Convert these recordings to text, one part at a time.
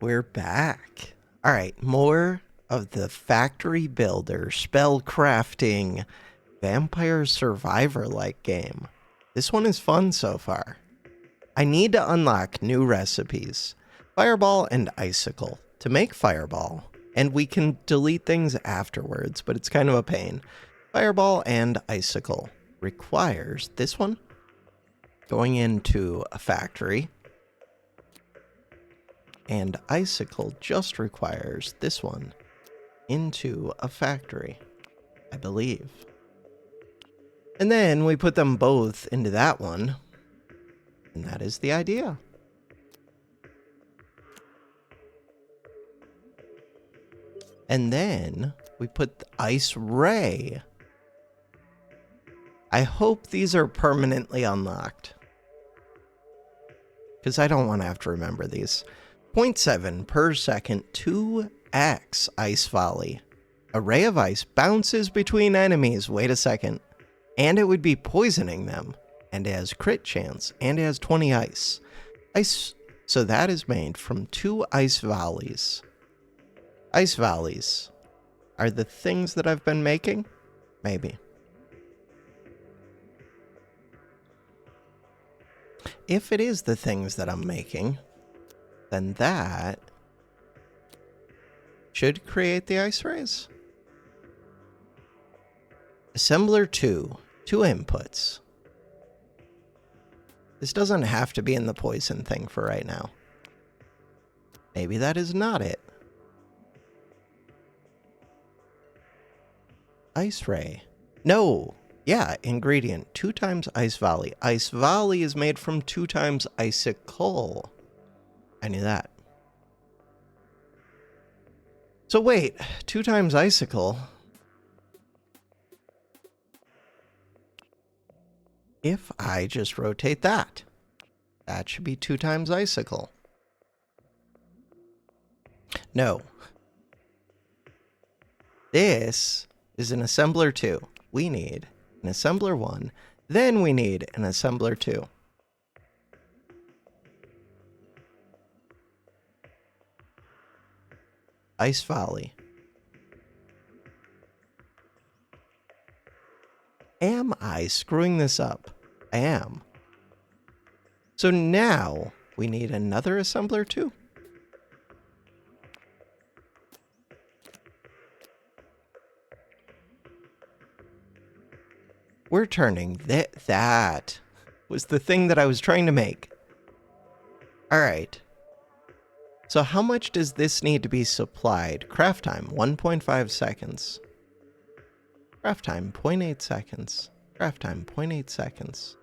We're back. All right, more of the factory builder, spell crafting, vampire survivor-like game. This one is fun so far. I need to unlock new recipes, Fireball and Icicle, to make Fireball. And we can delete things afterwards, but it's kind of a pain. Fireball and Icicle requires this one, going into a factory, and Icicle just requires this one into a factory, I believe. And then we put them both into that one, and that is the idea. And then we put the Ice Ray. I hope these are permanently unlocked, because I don't want to have to remember these. 0.7 per second, 2x Ice Volley. A ray of ice bounces between enemies. Wait a second. And it would be poisoning them. And it has crit chance. And it has 20 ice. So that is made from 2 ice volleys. Ice volleys are the things that I've been making? Maybe. If it is the things that I'm making, then that should create the ice rays. Assembler 2, 2 inputs. This doesn't have to be in the poison thing for right now. Maybe that is not it. Ice ray. No. Yeah, ingredient. 2 times ice volley. Ice volley is made from 2 times icicle. I knew that. So wait, 2 times icicle. If I just rotate that, that should be 2 times icicle. No. This is an assembler 2. We need an assembler 1. Then we need an assembler 2. Ice volley. Am I screwing this up? I am. So now we need another assembler 2. We're turning that was the thing that I was trying to make. All right. So how much does this need to be supplied? Craft time, 1.5 seconds. Craft time, 0.8 seconds. Craft time, 0.8 seconds.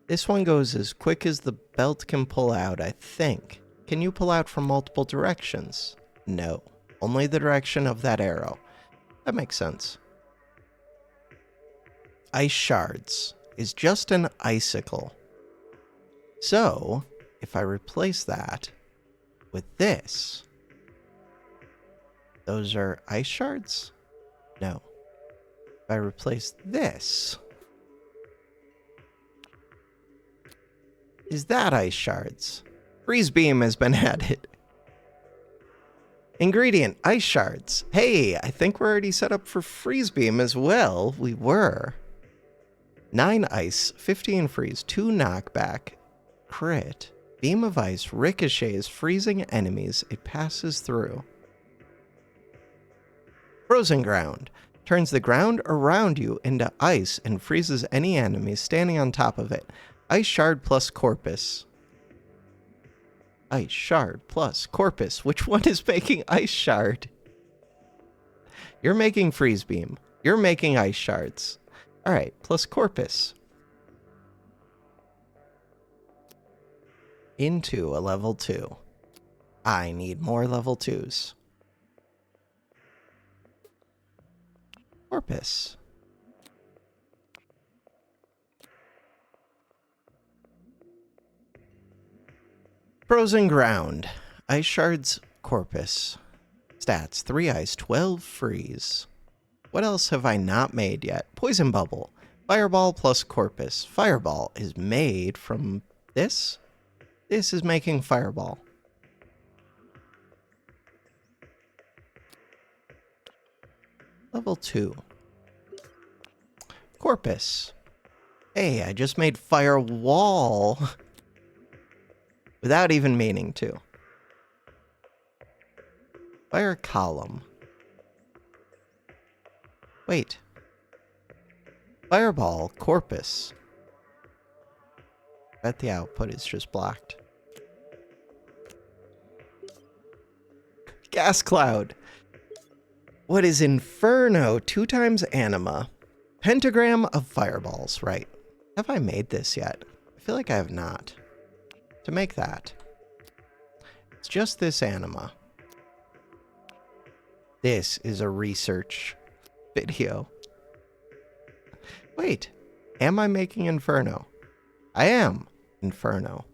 This one goes as quick as the belt can pull out, I think. Can you pull out from multiple directions? No. Only the direction of that arrow. That makes sense. Ice shards is just an icicle. So, if I replace that with this, those are ice shards? No. If I replace this, is that ice shards? Freeze beam has been added. Ingredient, ice shards. Hey, I think we're already set up for freeze beam as well. We were. 9 ice, 15 freeze, 2 knockback, crit. Beam of ice ricochets freezing enemies it passes through. Frozen ground. Turns the ground around you into ice and freezes any enemies standing on top of it. Ice shard plus corpus. Ice shard plus corpus. Which one is making ice shard? You're making freeze beam. You're making ice shards. All right, plus corpus. Into a level 2. I need more level 2s. Corpus. Frozen ground. Ice shards, corpus. Stats, 3 ice, 12 freeze. What else have I not made yet? Poison bubble. Fireball plus corpus. Fireball is made from this. This is making fireball. Level 2. Corpus. Hey, I just made firewall without even meaning to. Fire column. Wait. Fireball, corpus. Bet the output is just blocked. Gas cloud. What is Inferno? 2 times anima. Pentagram of fireballs, right. Have I made this yet? I feel like I have not. To make that, it's just this anima. This is a research video. Wait, am I making Inferno? I am Inferno.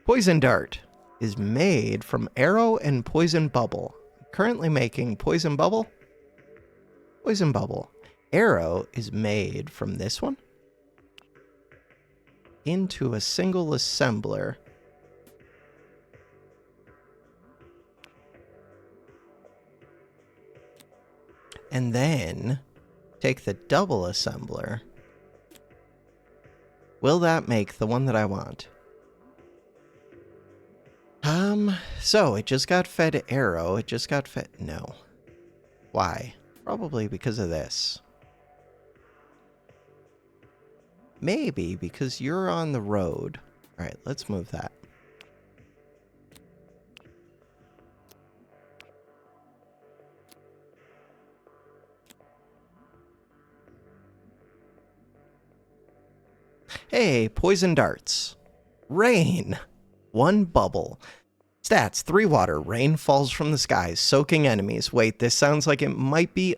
Poison dart is made from arrow and poison bubble. I'm currently making poison bubble. Poison bubble. Arrow is made from this one into a single assembler. And then take the double assembler. Will that make the one that I want? So it just got fed arrow. It just got fed... No. Why? Probably because of this. Maybe because you're on the road. All right, let's move that. Hey, poison darts. Rain. 1 bubble. Stats, 3 water. Rain falls from the skies, soaking enemies. Wait, this sounds like it might be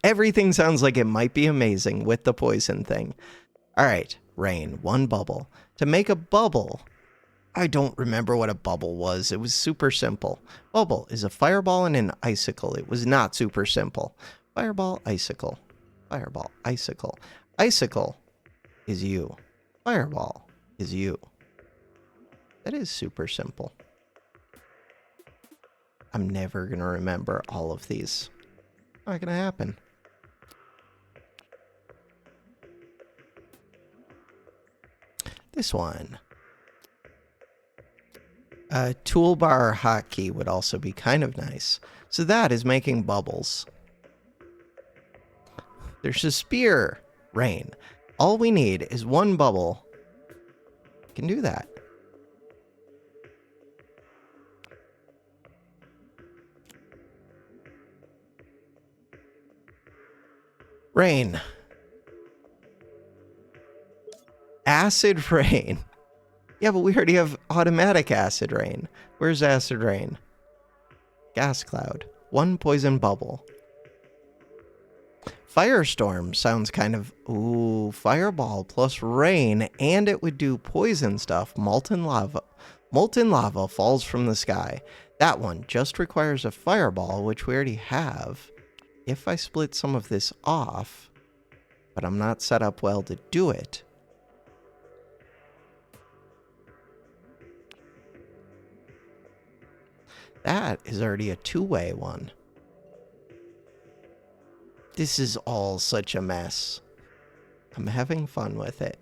everything sounds like it might be amazing with the poison thing. All right, rain, 1 bubble. To make a bubble, I don't remember what a bubble was. It was super simple. Bubble is a fireball and an icicle. It was not super simple. Fireball, icicle. Fireball, icicle. Icicle is you. Fireball is you. That is super simple. I'm never going to remember all of these. Not going to happen. This one. A toolbar hotkey would also be kind of nice. So that is making bubbles. There's a spear. Rain. All we need is 1 bubble. I can do that. Rain. Acid rain. Yeah, but we already have automatic acid rain. Where's acid rain? Gas cloud. 1 poison bubble. Firestorm sounds kind of... Ooh, fireball plus rain, and it would do poison stuff. Molten lava. Molten lava falls from the sky. That one just requires a fireball, which we already have. If I split some of this off, but I'm not set up well to do it. That is already a 2-way one. This is all such a mess. I'm having fun with it.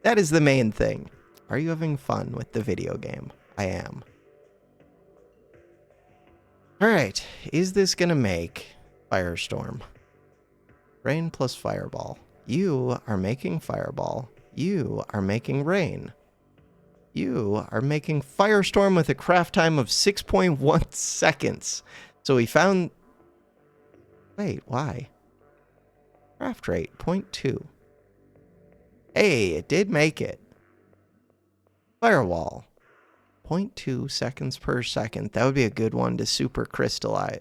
That is the main thing. Are you having fun with the video game? I am. Alright, is this gonna make Firestorm? Rain plus fireball. You are making fireball. You are making rain. You are making Firestorm with a craft time of 6.1 seconds. So we found... Wait, why? Craft rate, 0.2. Hey, it did make it. Firewall, 0.2 seconds per second. That would be a good one to super crystallize.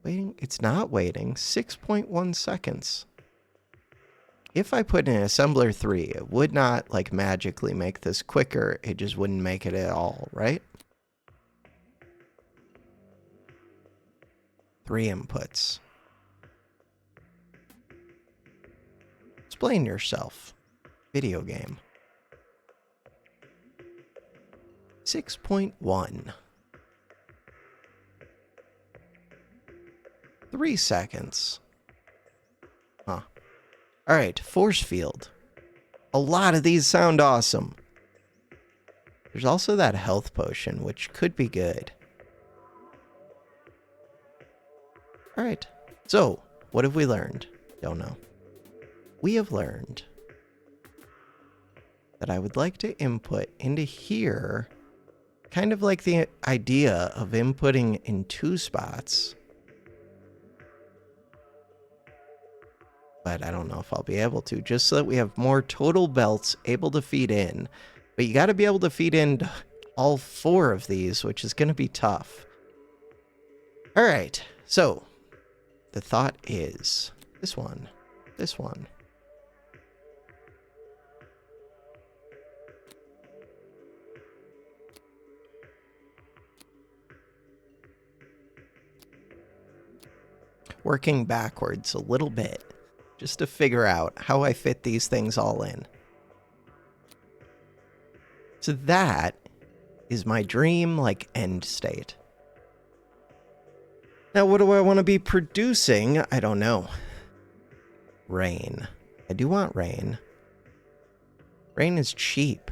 Waiting, it's not waiting. 6.1 seconds. If I put in assembler 3, it would not like magically make this quicker. It just wouldn't make it at all, right? 3 inputs. Explain yourself. Video game. 6.1. 3 seconds. Huh. Alright, force field. A lot of these sound awesome. There's also that health potion, which could be good. Alright, so what have we learned? Don't know. We have learned that I would like to input into here, kind of like the idea of inputting in 2 spots. But I don't know if I'll be able to, just so that we have more total belts able to feed in. But you got to be able to feed in all 4 of these, which is going to be tough. All right, so the thought is this one, this one. Working backwards a little bit, just to figure out how I fit these things all in. So that is my dream, like, end state. Now, what do I want to be producing? I don't know. Rain. I do want rain. Rain is cheap.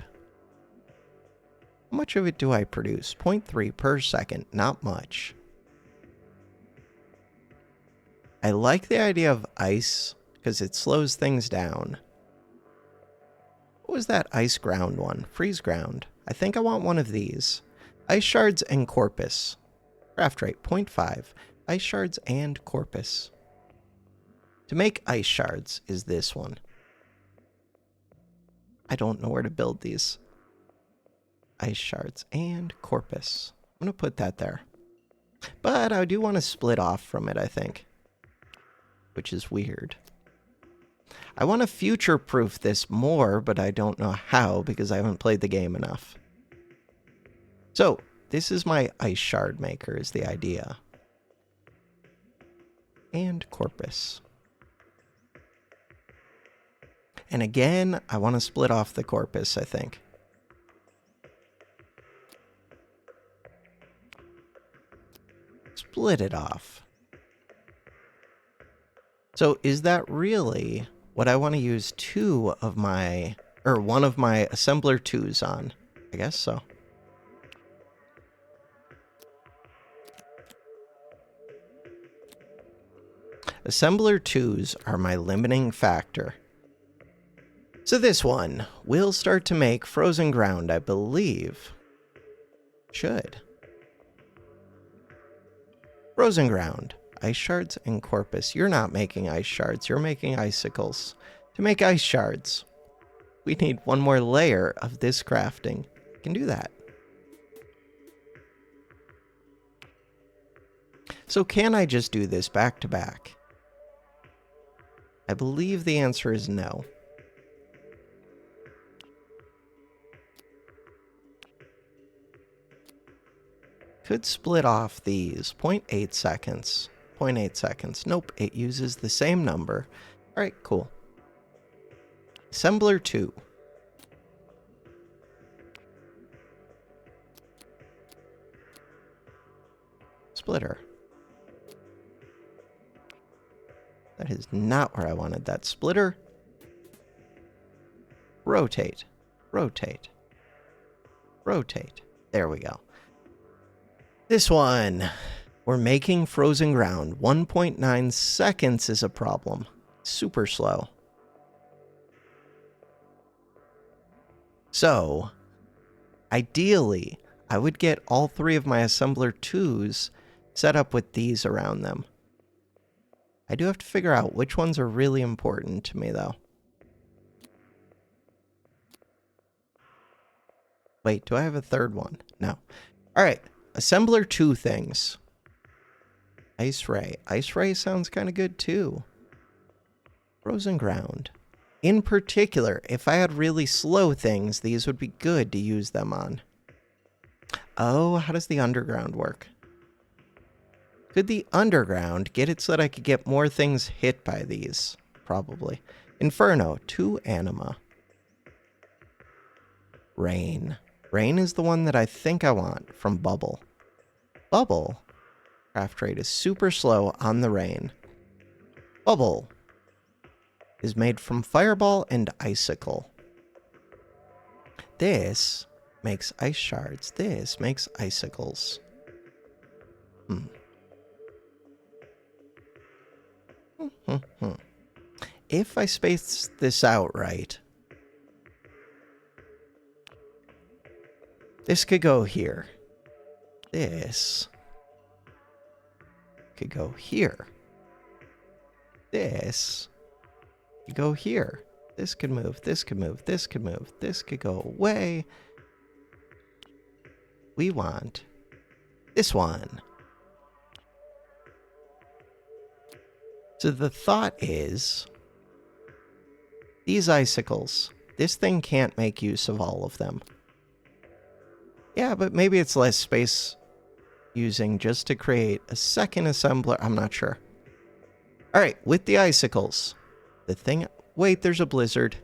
How much of it do I produce? 0.3 per second. Not much. I like the idea of ice because it slows things down. What was that ice ground one? Freeze ground. I think I want one of these. Ice shards and corpus. Craft rate 0.5. Ice shards and corpus. To make ice shards is this one. I don't know where to build these. Ice shards and corpus. I'm going to put that there. But I do want to split off from it, I think. Which is weird. I want to future-proof this more, but I don't know how because I haven't played the game enough. So, this is my ice shard maker, is the idea. And corpus. And again, I want to split off the corpus, I think. Split it off. So is that really what I want to use one of my assembler 2s on? I guess so. Assembler 2s are my limiting factor. So this one will start to make frozen ground, I believe. Should. Frozen ground. Ice shards and corpus. You're not making ice shards, you're making icicles. To make ice shards, we need one more layer of this crafting. I can do that. So can I just do this back to back? I believe the answer is no. Could split off these. 0.8 seconds. 0.8 seconds. Nope, it uses the same number. Alright, cool. Assembler 2. Splitter. That is not where I wanted that splitter. Rotate. Rotate. Rotate. There we go. This one. We're making frozen ground. 1.9 seconds is a problem. Super slow. So, ideally, I would get all 3 of my assembler 2s set up with these around them. I do have to figure out which ones are really important to me, though. Wait, do I have a third one? No. Alright, assembler 2 things. Ice ray. Ice ray sounds kind of good, too. Frozen ground. In particular, if I had really slow things, these would be good to use them on. Oh, how does the underground work? Could the underground get it so that I could get more things hit by these? Probably. Inferno. 2 anima. Rain. Rain is the one that I think I want from Bubble. Bubble? Craft rate is super slow on the rain. Bubble is made from fireball and icicle. This makes ice shards. This makes icicles. If I space this out right, this could go here. This could go here. This could go here. This could move. This could move. This could move. This could go away. We want this one. So the thought is, these icicles, this thing can't make use of all of them. Yeah, but maybe it's less space using just to create a second assembler. I'm not sure. All right, with the icicles, the thing... Wait, there's a blizzard.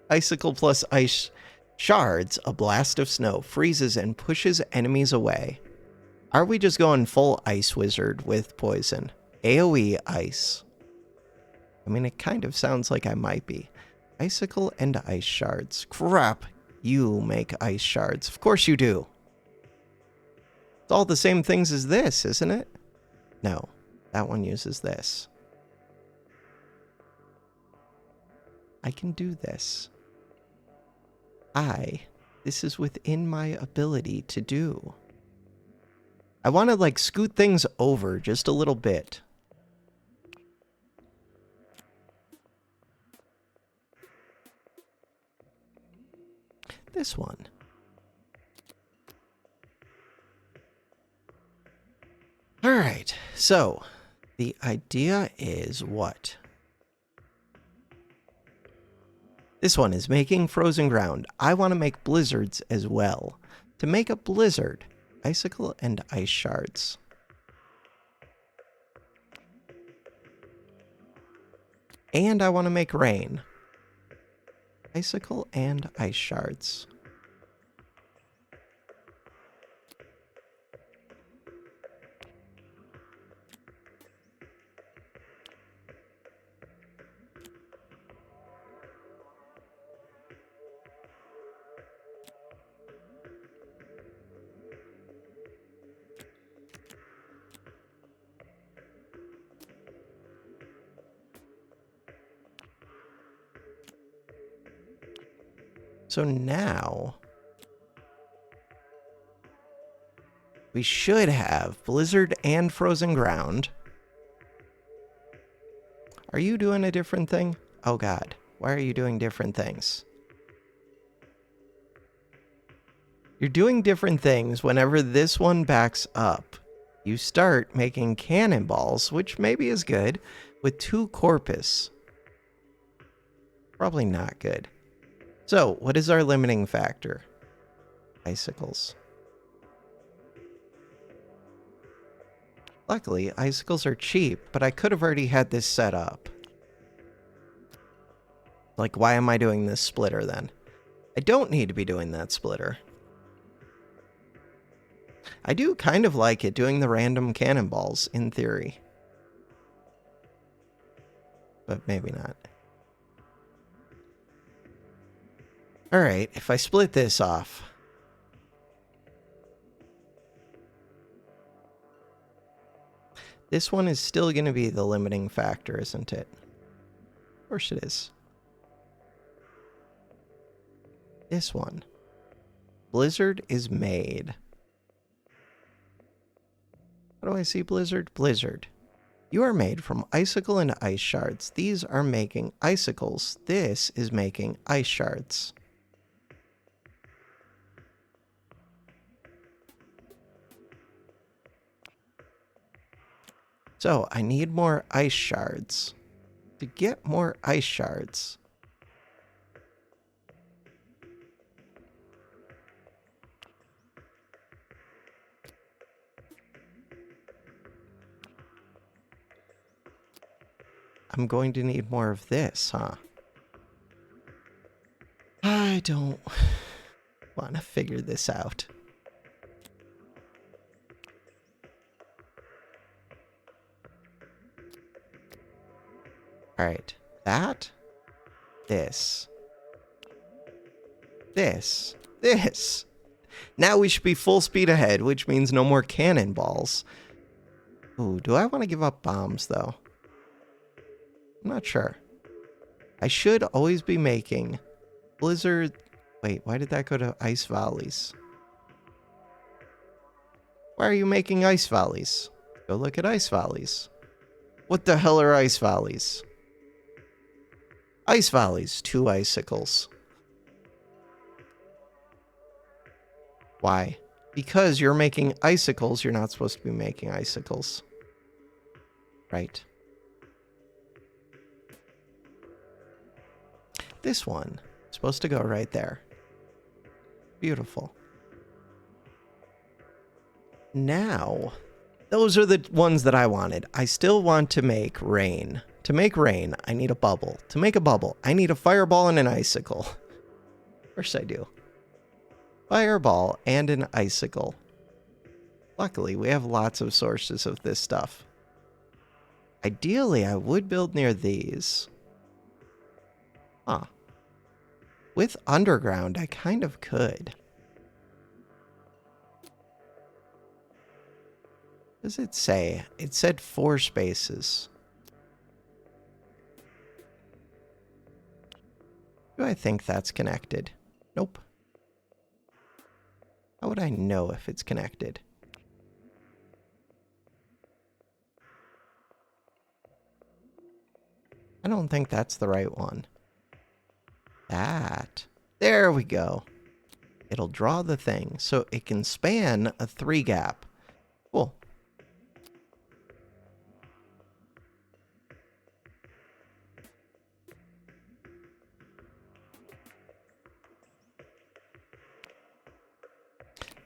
Icicle plus ice shards, a blast of snow, freezes and pushes enemies away. Are we just going full ice wizard with poison? AoE ice. I mean, it kind of sounds like I might be. Icicle and ice shards. Crap, you make ice shards. Of course you do. It's all the same things as this, isn't it? No, that one uses this. I can do this. This is within my ability to do. I want to, like, scoot things over just a little bit. This one. All right, so the idea is what? This one is making frozen ground. I want to make blizzards as well. To make a blizzard, icicle and ice shards. And I want to make rain. Icicle and ice shards. So now we should have blizzard and frozen ground. Are you doing a different thing? Oh God, why are you doing different things? You're doing different things whenever this one backs up. You start making cannonballs, which maybe is good, with 2 corpus. Probably not good. So, what is our limiting factor? Icicles. Luckily, icicles are cheap, but I could have already had this set up. Like, why am I doing this splitter then? I don't need to be doing that splitter. I do kind of like it doing the random cannonballs, in theory. But maybe not. Alright, if I split this off. This one is still going to be the limiting factor, isn't it? Of course it is. This one. Blizzard is made. How do I see blizzard? Blizzard. You are made from icicle and ice shards. These are making icicles. This is making ice shards. So, I need more ice shards. To get more ice shards, I'm going to need more of this, huh? I don't want to figure this out. All right. That. This. This. This. Now we should be full speed ahead, which means no more cannonballs. Ooh, do I want to give up bombs, though? I'm not sure. I should always be making blizzard... Wait, why did that go to ice valleys? Why are you making ice valleys? Go look at ice valleys. What the hell are ice valleys? Ice valleys, 2 icicles. Why? Because you're making icicles, you're not supposed to be making icicles. Right. This one is supposed to go right there. Beautiful. Now, those are the ones that I wanted. I still want to make rain. To make rain, I need a bubble. To make a bubble, I need a fireball and an icicle. Of course I do. Fireball and an icicle. Luckily, we have lots of sources of this stuff. Ideally, I would build near these. Huh. With underground, I kind of could. What does it say? It said 4 spaces. Do I think that's connected? Nope. How would I know if it's connected? I don't think that's the right one. That. There we go. It'll draw the thing, so it can span a 3 gap. Cool.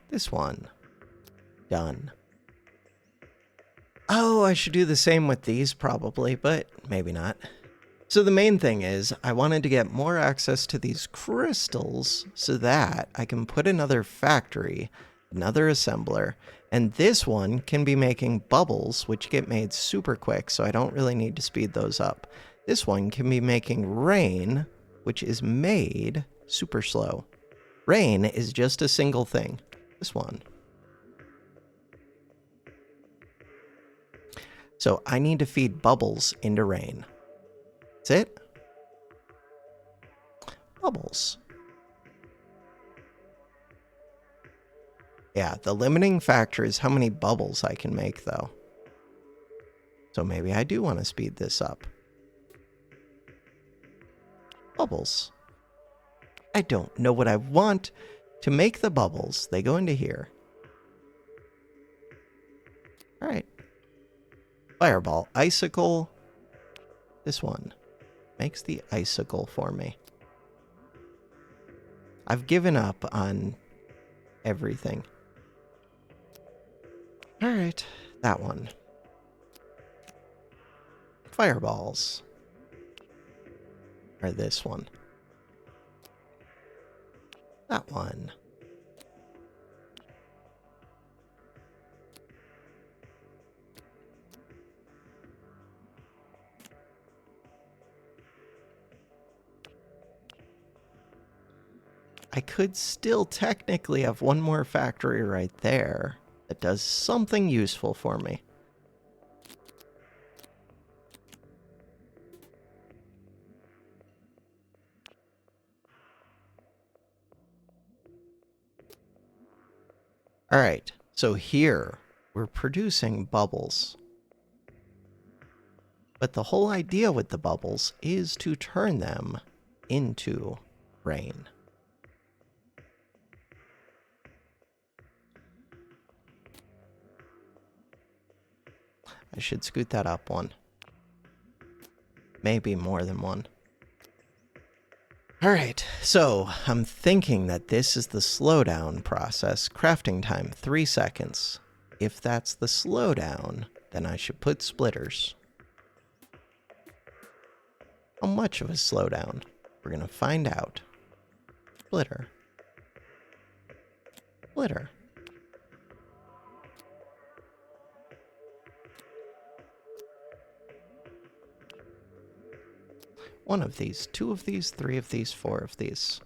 This one. Done. Oh, I should do the same with these probably, but maybe not. So the main thing is, I wanted to get more access to these crystals so that I can put another factory, another assembler, and this one can be making bubbles, which get made super quick, so I don't really need to speed those up. This one can be making rain, which is made super slow. Rain is just a single thing. This one. So I need to feed bubbles into rain. That's it? Bubbles. Yeah, the limiting factor is how many bubbles I can make, though. So maybe I do want to speed this up. Bubbles. I don't know what I want to make the bubbles. They go into here. All right. Fireball. Icicle. This one makes the icicle for me. I've given up on everything. All right. That one. Fireballs. Or this one. That one. I could still technically have one more factory right there that does something useful for me. All right, so here we're producing bubbles. But the whole idea with the bubbles is to turn them into rain. I should scoot that up one. Maybe more than one. All right, so I'm thinking that this is the slowdown process. Crafting time, 3 seconds. If that's the slowdown, then I should put splitters. How much of a slowdown? We're going to find out. Splitter. Splitter. 1 of these, 2 of these, 3 of these, 4 of these.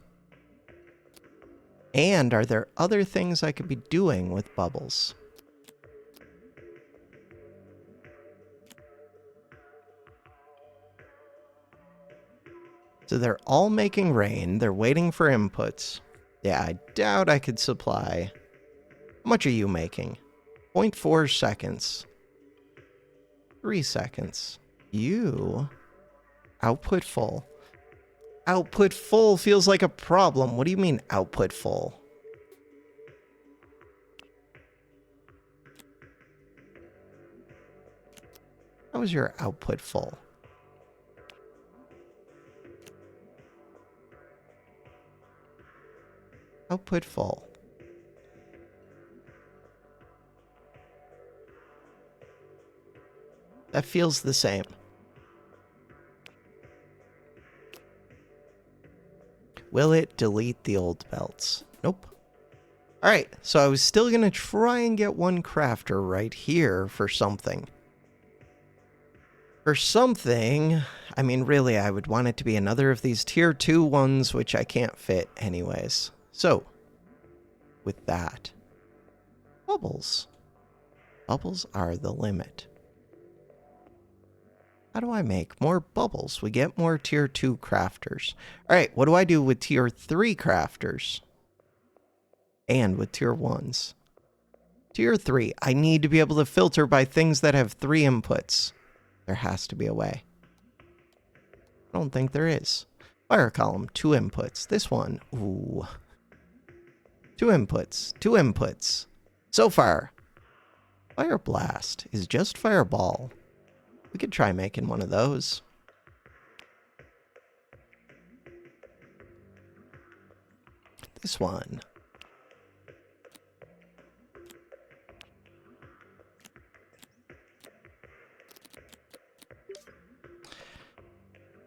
And are there other things I could be doing with bubbles? So they're all making rain. They're waiting for inputs. Yeah, I doubt I could supply. How much are you making? 0.4 seconds. 3 seconds. You. Output full. Output full feels like a problem. What do you mean output full? How is your output full? Output full. That feels the same. Will it delete the old belts? Nope. Alright, so I was still going to try and get one crafter right here for something. For something, I mean, really, I would want it to be another of these tier 2 ones, which I can't fit anyways. So, with that, bubbles. Bubbles are the limit. How do I make more bubbles? We get more tier 2 crafters. Alright, what do I do with tier 3 crafters? And with tier 1s. Tier 3, I need to be able to filter by things that have 3 inputs. There has to be a way. I don't think there is. Fire column, 2 inputs. This one, ooh. 2 inputs, 2 inputs. So far, Fire Blast is just Fireball. We could try making one of those. This one.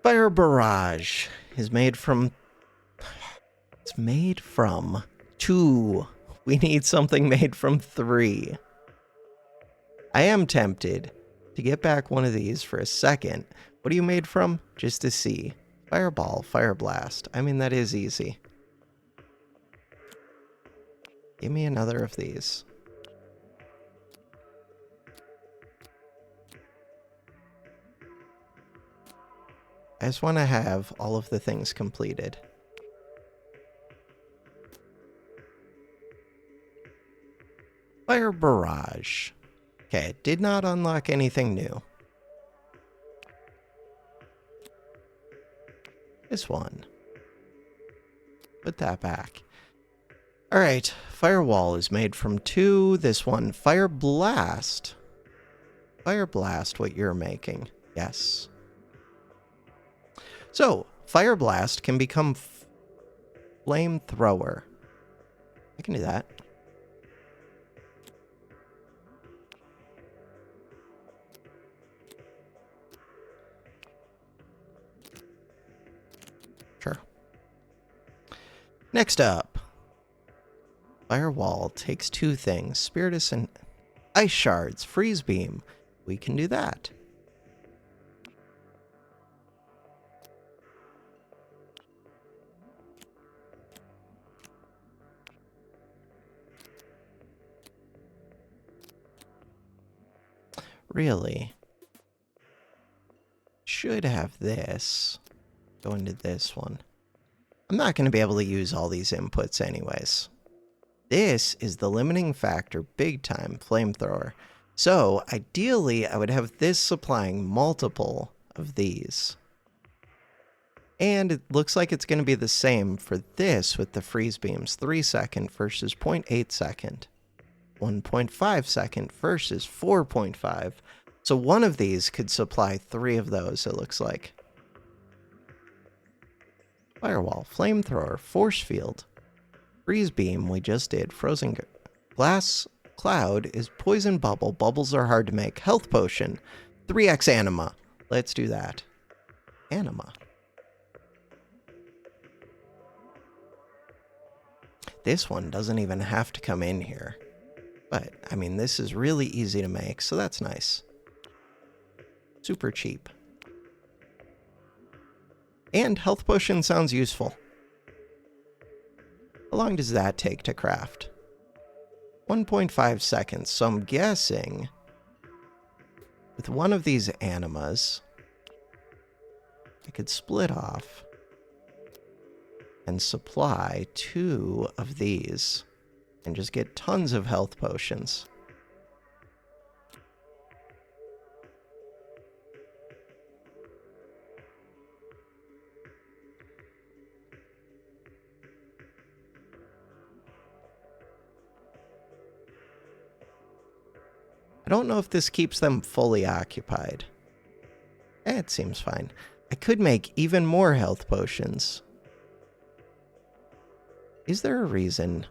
Fire Barrage is made from... It's made from 2. We need something made from 3. I am tempted to get back one of these for a second. What are you made from? Just to see. Fireball, Fire Blast. I mean, that is easy. Give me another of these. I just want to have all of the things completed. Fire Barrage. Okay, it did not unlock anything new. This one. Put that back. Alright, Firewall is made from 2. This one, Fire Blast. Fire Blast, what you're making. Yes. So, Fire Blast can become Flamethrower. I can do that. Sure. Next up. Firewall takes 2 things. Spiritus and Ice Shards. Freeze Beam. We can do that. Really? Should have this. Go into this one. I'm not going to be able to use all these inputs anyways. This is the limiting factor big time, Flamethrower. So, ideally, I would have this supplying multiple of these. And it looks like it's going to be the same for this with the freeze beams. 3 second versus 0.8 second. 1.5 second versus 4.5. So one of these could supply 3 of those, it looks like. Firewall, Flamethrower, Force Field. Freeze Beam, we just did. Frozen Glass Cloud is Poison Bubble. Bubbles are hard to make. Health Potion. 3x Anima. Let's do that. Anima. This one doesn't even have to come in here. But, I mean, this is really easy to make, so that's nice. Super cheap. And health potion sounds useful. How long does that take to craft? 1.5 seconds. So I'm guessing with one of these animas, I could split off and supply 2 of these and just get tons of health potions. I don't know if this keeps them fully occupied. It seems fine. I could make even more health potions. Is there a reason?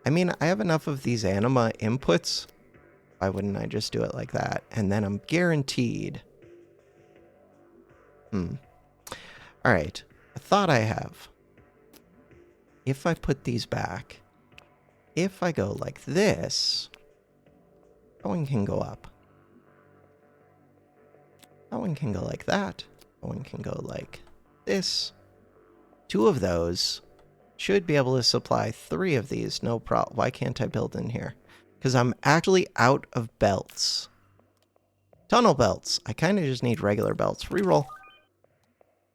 I mean, I have enough of these anima inputs. Why wouldn't I just do it like that? And then I'm guaranteed. Alright. A thought I have. If I put these back, if I go like this, that one can go up. That one can go like that. That one can go like this. 2 of those should be able to supply 3 of these. No problem. Why can't I build in here? Because I'm actually out of belts. Tunnel belts. I kind of just need regular belts. Reroll.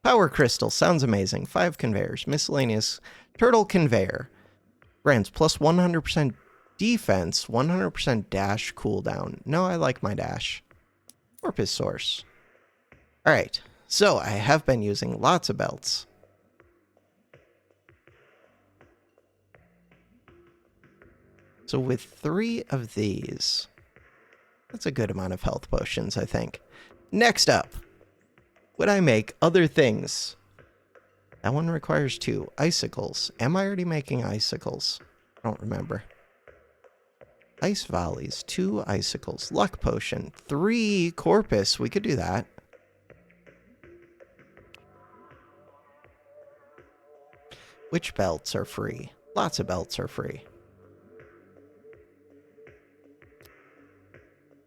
Power crystal. Sounds amazing. 5 conveyors. Miscellaneous turtle conveyor. Grants plus 100% defense, 100% dash cooldown. No, I like my dash. Corpus source. Alright, so I have been using lots of belts. So with 3 of these, that's a good amount of health potions, I think. Next up, would I make other things? That one requires 2. Icicles. Am I already making icicles? I don't remember. Ice volleys, 2 icicles. Luck potion, 3 corpus. We could do that. Which belts are free? Lots of belts are free.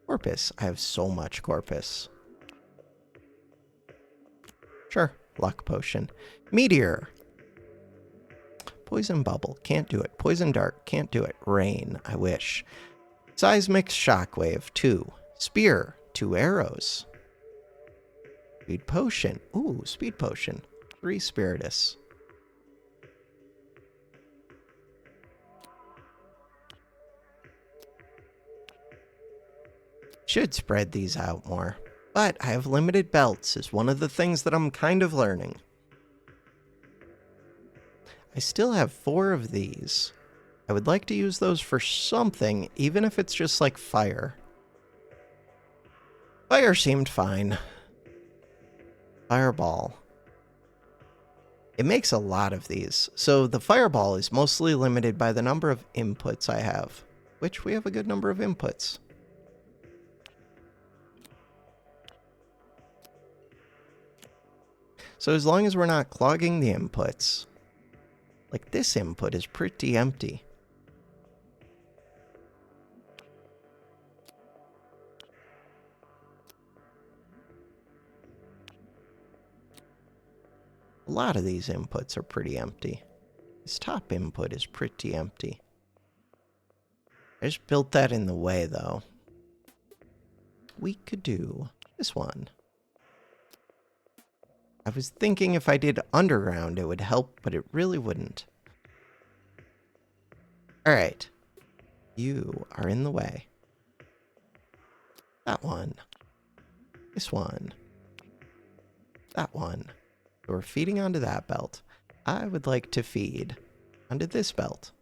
Corpus. I have so much corpus. Sure. Luck potion. Meteor. Poison bubble. Can't do it. Poison dart. Can't do it. Rain. I wish. Seismic shockwave. 2. Spear. 2 arrows. Speed potion. Ooh, speed potion. 3 spiritus. Should spread these out more. But I have limited belts is one of the things that I'm kind of learning. I still have 4 of these. I would like to use those for something, even if it's just like fire. Fire seemed fine. Fireball. It makes a lot of these. So the fireball is mostly limited by the number of inputs I have, which we have a good number of inputs. So as long as we're not clogging the inputs, like this input is pretty empty. A lot of these inputs are pretty empty. This top input is pretty empty. I just built that in the way, though. We could do this one. I was thinking if I did underground, it would help, but it really wouldn't. Alright. You are in the way. That one. This one. That one. So we're feeding onto that belt. I would like to feed onto this belt.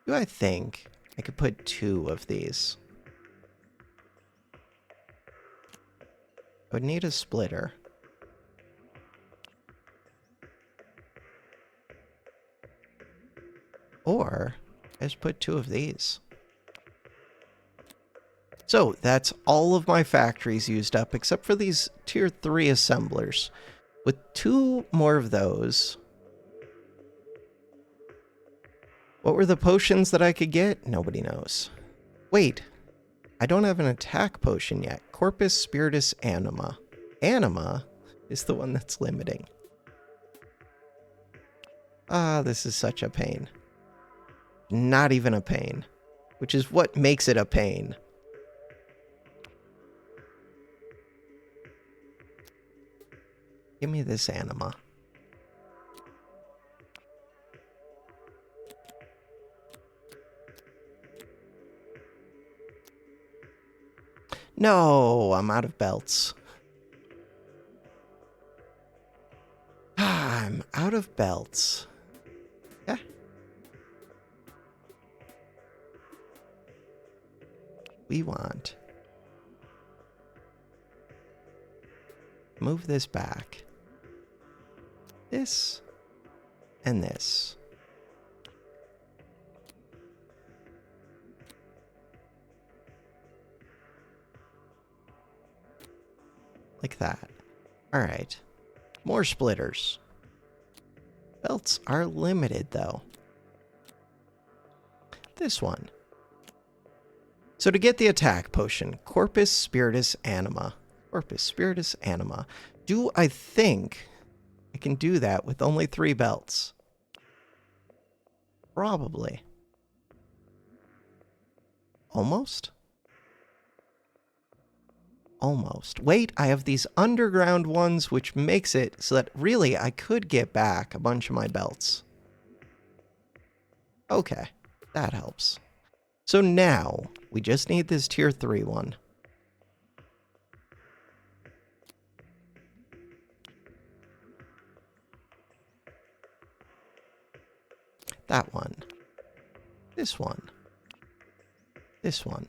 Do I think I could put 2 of these? I would need a splitter. Or I just put 2 of these. So that's all of my factories used up, except for these tier 3 assemblers. With 2 more of those. What were the potions that I could get? Nobody knows. Wait. I don't have an attack potion yet. Corpus Spiritus Anima. Anima? is the one that's limiting. Ah, this is such a pain. Not even a pain, which is what makes it a pain. Give me this anima. No, I'm out of belts. I'm out of belts. Yeah. We want. Move this back. This and this. Like that. All right. More splitters. Belts are limited, though. This one. So to get the attack potion, Corpus Spiritus Anima. Corpus Spiritus Anima. Do I think I can do that with only 3 belts? Probably. Almost? Almost. Wait, I have these underground ones, which makes it so that really I could get back a bunch of my belts. Okay, that helps. So now, we just need this tier 3 one. That one. This one. This one.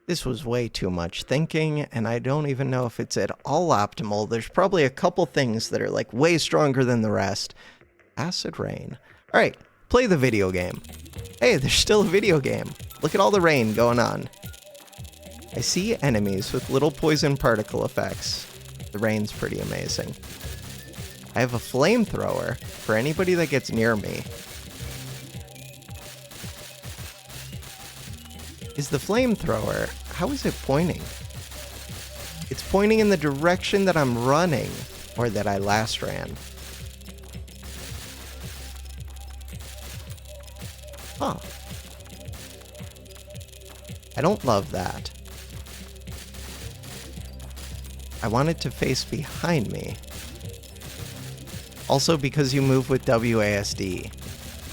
This was way too much thinking, and I don't even know if it's at all optimal. There's probably a couple things that are like way stronger than the rest. Acid Rain. All right, play the video game. Hey, there's still a video game. Look at all the rain going on. I see enemies with little poison particle effects. The rain's pretty amazing. I have a flamethrower for anybody that gets near me. Is the flamethrower, how is it pointing? It's pointing in the direction that I'm running, or that I last ran. Huh. I don't love that. I want it to face behind me. Also, because you move with WASD,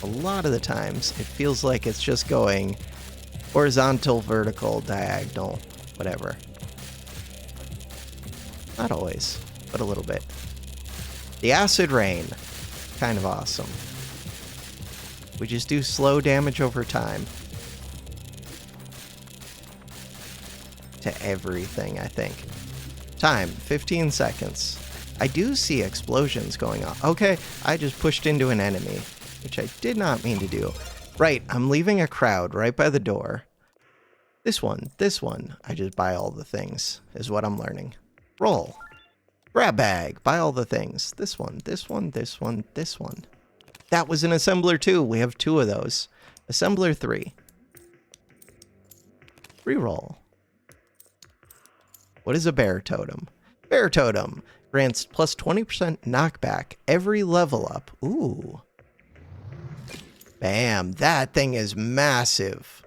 a lot of the times it feels like it's just going horizontal, vertical, diagonal, whatever. Not always, but a little bit. The Acid Rain, kind of awesome. We just do slow damage over time. To everything, I think. Time, 15 seconds. I do see explosions going on. Okay, I just pushed into an enemy, which I did not mean to do. Right, I'm leaving a crowd right by the door. This one. I just buy all the things, is what I'm learning. Roll. Grab bag, buy all the things. This one. That was an assembler too. We have 2 of those. Assembler 3. Reroll. What is a bear totem? Bear totem grants plus 20% knockback every level up. Ooh. Bam, that thing is massive.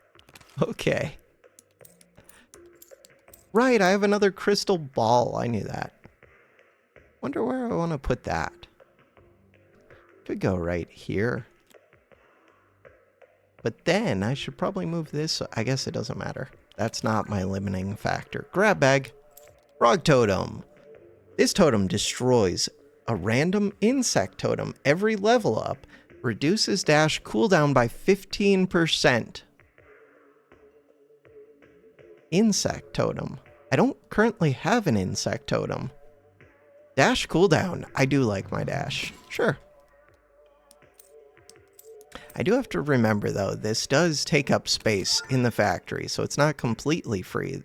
Okay. Right, I have another crystal ball. I knew that. Wonder where I want to put that. Could go right here. But then I should probably move this. I guess it doesn't matter. That's not my limiting factor. Grab bag. Frog totem. This totem destroys a random insect totem every level up. Reduces dash cooldown by 15%. Insect totem. I don't currently have an insect totem. Dash cooldown. I do like my dash. Sure. I do have to remember, though, this does take up space in the factory, so it's not completely free.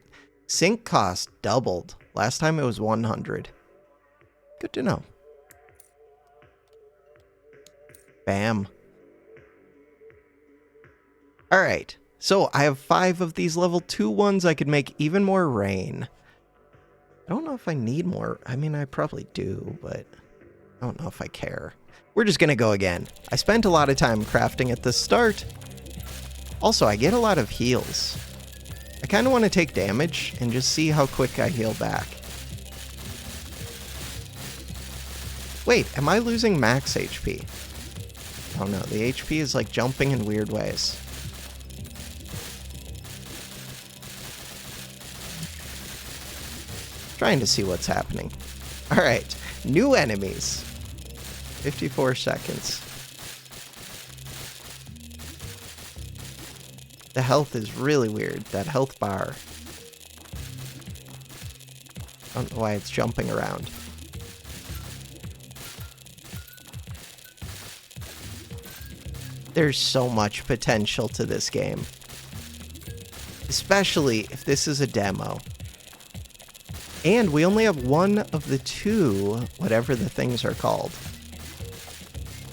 Sync cost doubled. Last time it was 100. Good to know. Bam. All right. So I have 5 of these level 2 ones. I could make even more rain. I don't know if I need more. I mean, I probably do, but I don't know if I care. We're just gonna go again. I spent a lot of time crafting at the start. Also, I get a lot of heals. I kind of want to take damage and just see how quick I heal back. Wait, am I losing max HP? Oh no, the HP is like jumping in weird ways. Trying to see what's happening. Alright, new enemies. 54 seconds. The health is really weird, that health bar. I don't know why it's jumping around. There's so much potential to this game. Especially if this is a demo. And we only have one of the two, whatever the things are called.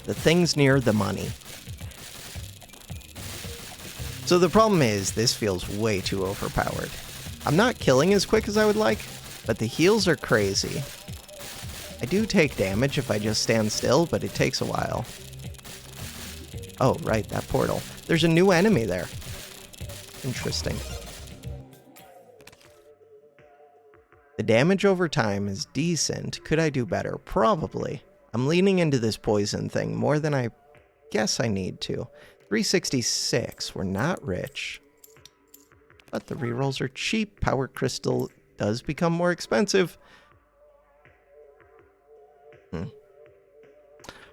The things near the money. So the problem is, this feels way too overpowered. I'm not killing as quick as I would like, but the heals are crazy. I do take damage if I just stand still, but it takes a while. Oh, right, that portal. There's a new enemy there. Interesting. The damage over time is decent. Could I do better? Probably. I'm leaning into this poison thing more than I guess I need to. 366. We're not rich. But the rerolls are cheap. Power Crystal does become more expensive.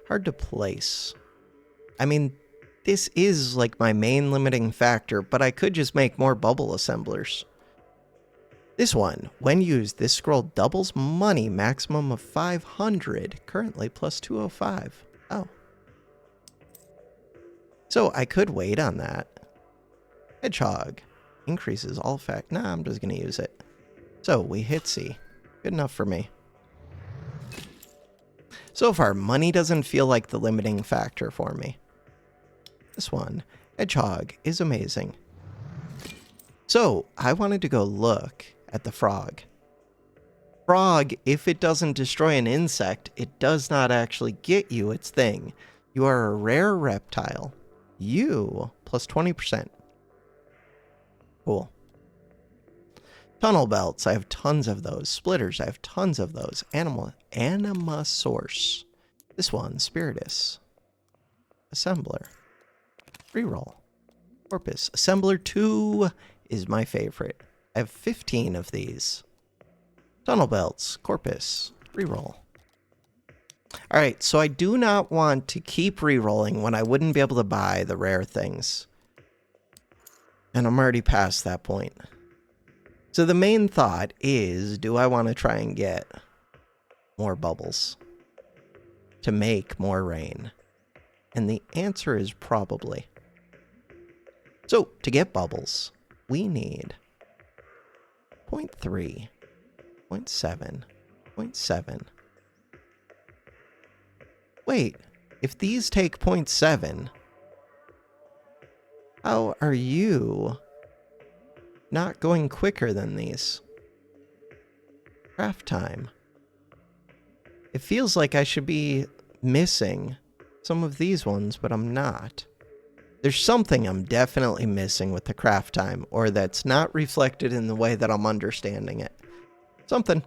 Hard to place. I mean, this is like my main limiting factor, but I could just make more bubble assemblers. This one, when used, this scroll doubles money, maximum of 500, currently plus 205. Oh. So I could wait on that. Hedgehog increases all fact. Nah, I'm just going to use it. So we hit C. Good enough for me. So far, money doesn't feel like the limiting factor for me. This one, Hedgehog, is amazing. So I wanted to go look at the frog. Frog, if it doesn't destroy an insect, it does not actually get you its thing. You are a rare reptile. You, plus 20%. Cool. Tunnel belts, I have tons of those. Splitters, I have tons of those. Anima source. This one, Spiritus. Assembler. Reroll. Corpus. Assembler 2 is my favorite. I have 15 of these. Tunnel belts. Corpus. Reroll. Alright, so I do not want to keep rerolling when I wouldn't be able to buy the rare things. And I'm already past that point. So the main thought is, do I want to try and get more bubbles to make more rain? And the answer is probably. So, to get bubbles, we need 0.3, 0.7, 0.7. Wait, if these take 0.7, how are you not going quicker than these? Craft time. It feels like I should be missing some of these ones, but I'm not. There's something I'm definitely missing with the craft time, or that's not reflected in the way that I'm understanding it. Something.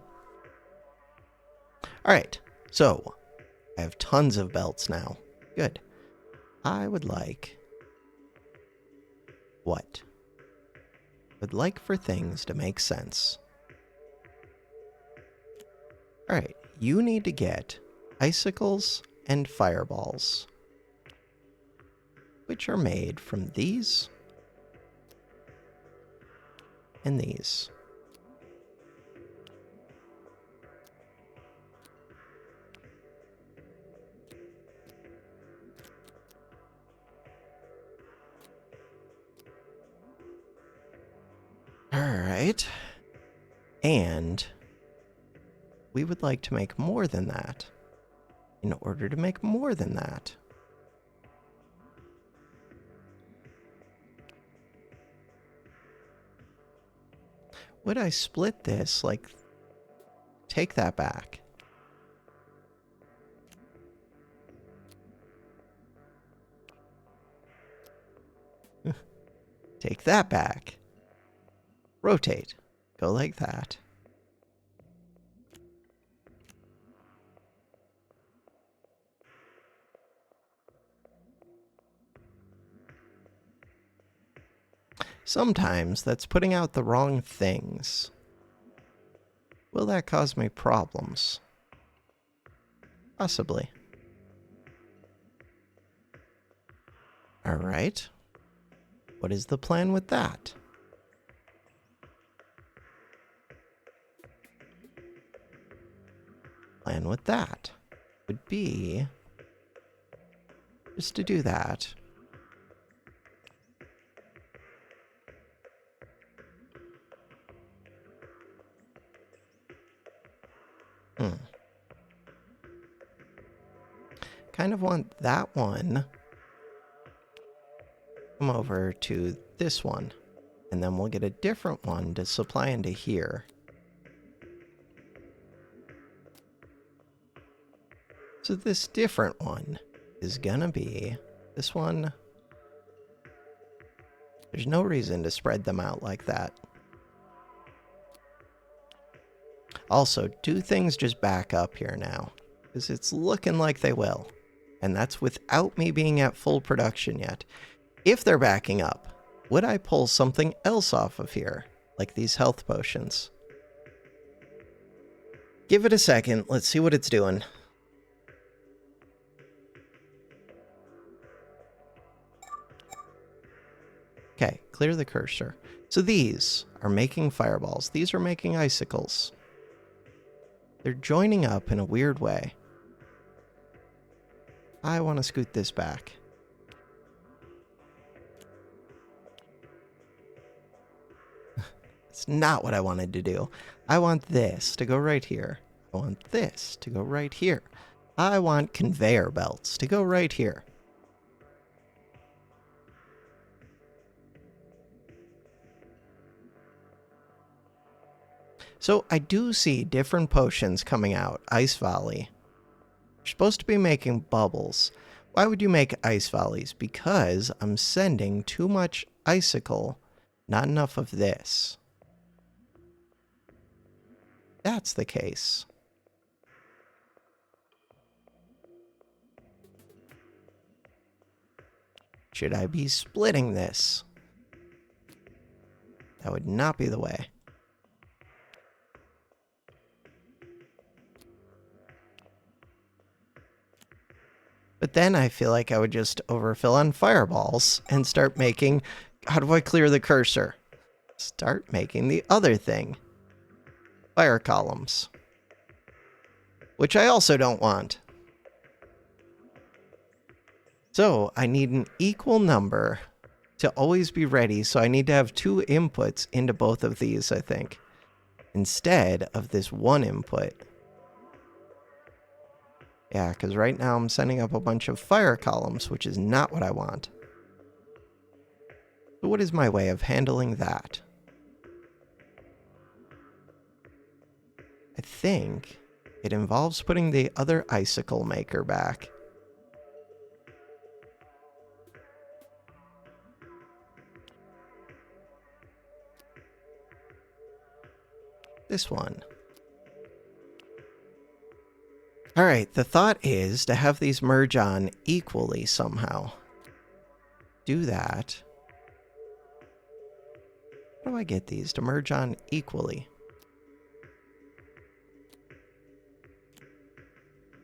Alright, so I have tons of belts now. Good. I would like... what? Would like for things to make sense. Alright, you need to get icicles and fireballs, which are made from these and these. All right. And we would like to make more than that. In order to make more than that, would I split this like Take that back. Take that back. Rotate. Go like that. Sometimes that's putting out the wrong things. Will that cause me problems? Possibly. Alright. What is the plan with that? Plan with that would be just to do that. Kind of want that one come over to this one, and then we'll get a different one to supply into here. So this different one is gonna be this one. There's no reason to spread them out like that. Also, do things just back up here now? Because it's looking like they will. And that's without me being at full production yet. If they're backing up, would I pull something else off of here? Like these health potions? Give it a second. Let's see what it's doing. Okay, clear the cursor. So these are making fireballs. These are making icicles. They're joining up in a weird way. I want to scoot this back. It's not what I wanted to do. I want this to go right here. I want this to go right here. I want conveyor belts to go right here. So I do see different potions coming out. Ice Volley. You're supposed to be making bubbles. Why would you make ice volleys? Because I'm sending too much icicle, not enough of this. That's the case. Should I be splitting this? That would not be the way. But then I feel like I would just overfill on fireballs and start making... How do I clear the cursor? Start making the other thing. Fire columns. Which I also don't want. So I need an equal number to always be ready. So I need to have 2 inputs into both of these, I think. Instead of this 1 input. Yeah, because right now I'm sending up a bunch of fire columns, which is not what I want. So what is my way of handling that? I think it involves putting the other icicle maker back. This one. Alright, the thought is to have these merge on equally somehow. Do that. How do I get these to merge on equally?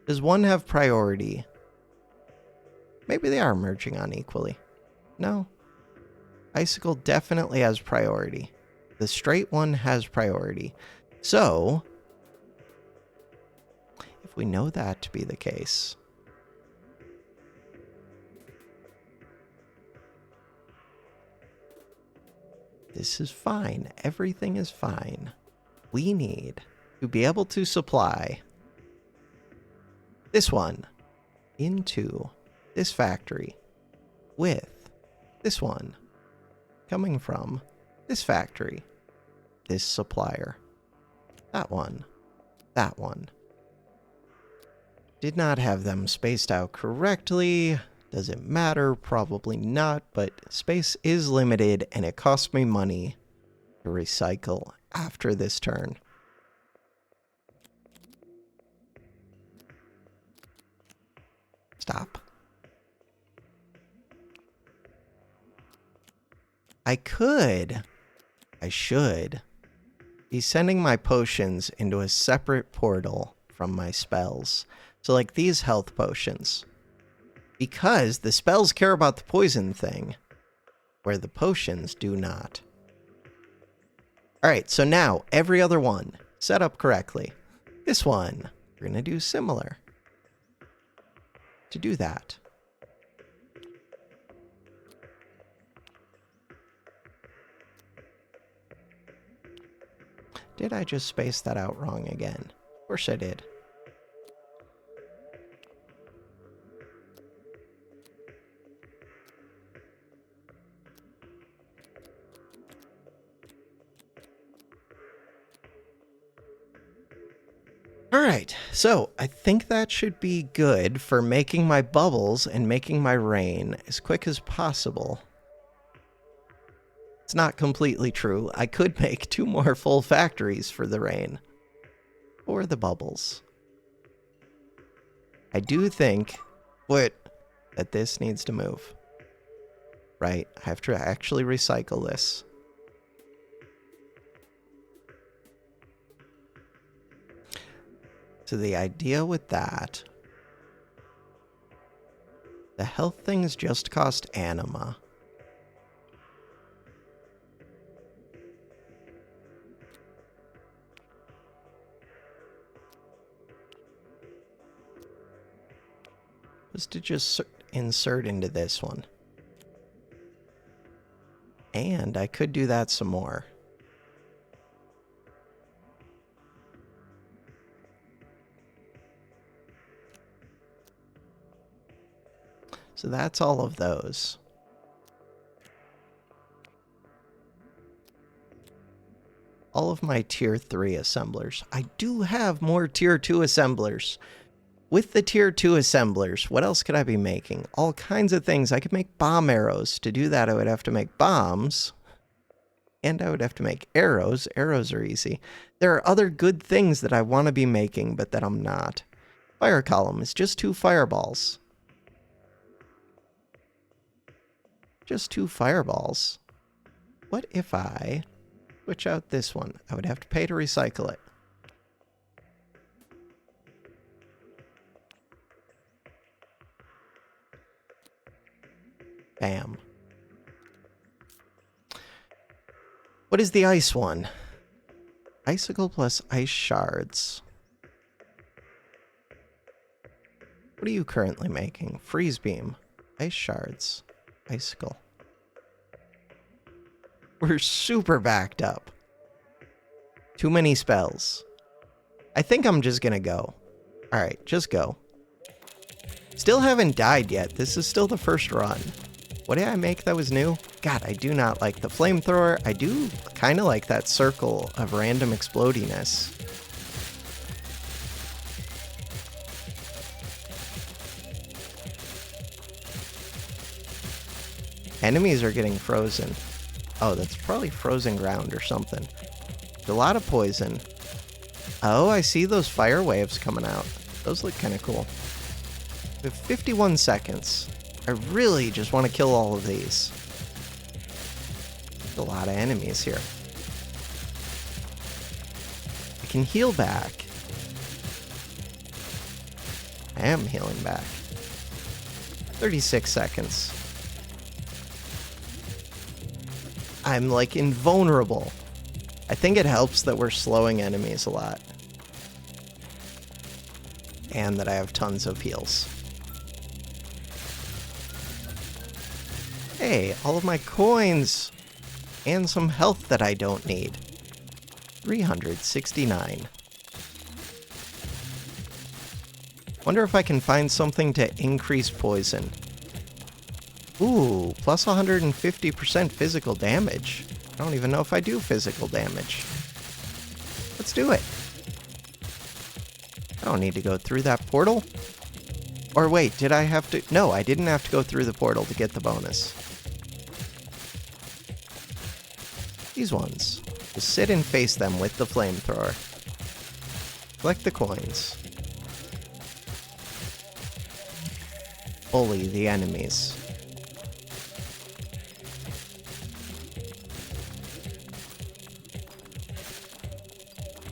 Does one have priority? Maybe they are merging on equally. No. Icicle definitely has priority. The straight one has priority. So, if we know that to be the case, this is fine. Everything is fine. We need to be able to supply this one into this factory with this one coming from this factory, this supplier, that one, that one. Did not have them spaced out correctly. Does it matter? Probably not, but space is limited and it costs me money to recycle after this turn. Stop. I should be sending my potions into a separate portal from my spells. So like these health potions. Because the spells care about the poison thing, where the potions do not. Alright, so now every other one set up correctly. This one, we're going to do similar. To do that. Did I just space that out wrong again? Of course I did. Alright, so I think that should be good for making my bubbles and making my rain as quick as possible. It's not completely true. I could make 2 more full factories for the rain. Or the bubbles. I do think that this needs to move. Right, I have to actually recycle this. So the idea with that, the health things just cost anima. Was to just insert into this one. And I could do that some more. So that's all of those. All of my tier 3 assemblers. I do have more tier 2 assemblers. With the tier 2 assemblers, what else could I be making? All kinds of things. I could make bomb arrows. To do that, I would have to make bombs. And I would have to make arrows. Arrows are easy. There are other good things that I want to be making, but that I'm not. Fire column is just 2 fireballs. Just 2 fireballs. What if I switch out this one? I would have to pay to recycle it. Bam. What is the ice one? Icicle plus ice shards. What are you currently making? Freeze beam. Ice shards. Icicle. We're super backed up. Too many spells. I think I'm just gonna go. Alright, just go. Still haven't died yet. This is still the first run. What did I make that was new? God, I do not like the flamethrower. I do kind of like that circle of random explodiness. Enemies are getting frozen. Oh, that's probably frozen ground or something. There's a lot of poison. Oh, I see those fire waves coming out. Those look kind of cool. We have 51 seconds. I really just want to kill all of these. There's a lot of enemies here. I can heal back. I am healing back. 36 seconds. I'm like invulnerable. I think it helps that we're slowing enemies a lot. And that I have tons of heals. Hey, all of my coins! And some health that I don't need. 369. Wonder if I can find something to increase poison. Ooh, plus 150% physical damage. I don't even know if I do physical damage. Let's do it. I don't need to go through that portal. Or wait, did I have to? No, I didn't have to go through the portal to get the bonus. These ones. Just sit and face them with the flamethrower. Collect the coins. Bully the enemies.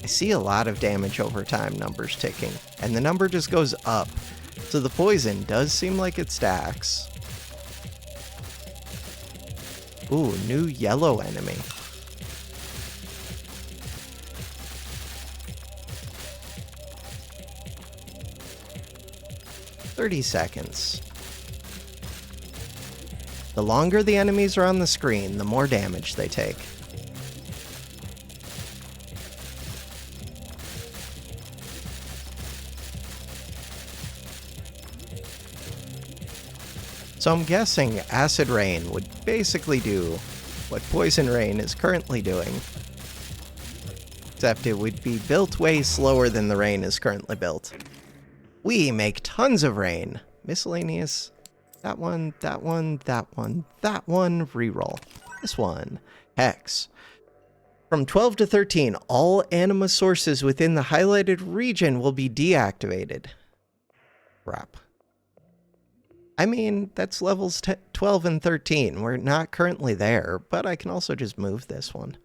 I see a lot of damage over time, numbers ticking, and the number just goes up. So the poison does seem like it stacks. Ooh, new yellow enemy. $30. The longer the enemies are on the screen, the more damage they take. So I'm guessing Acid Rain would basically do what Poison Rain is currently doing. Except it would be built way slower than the rain is currently built. We make tons of rain. Miscellaneous. That one, that one, that one, that one. Reroll. This one. Hex. From 12 to 13, all anima sources within the highlighted region will be deactivated. Crap. I mean, that's levels 12 and 13. We're not currently there, but I can also just move this one.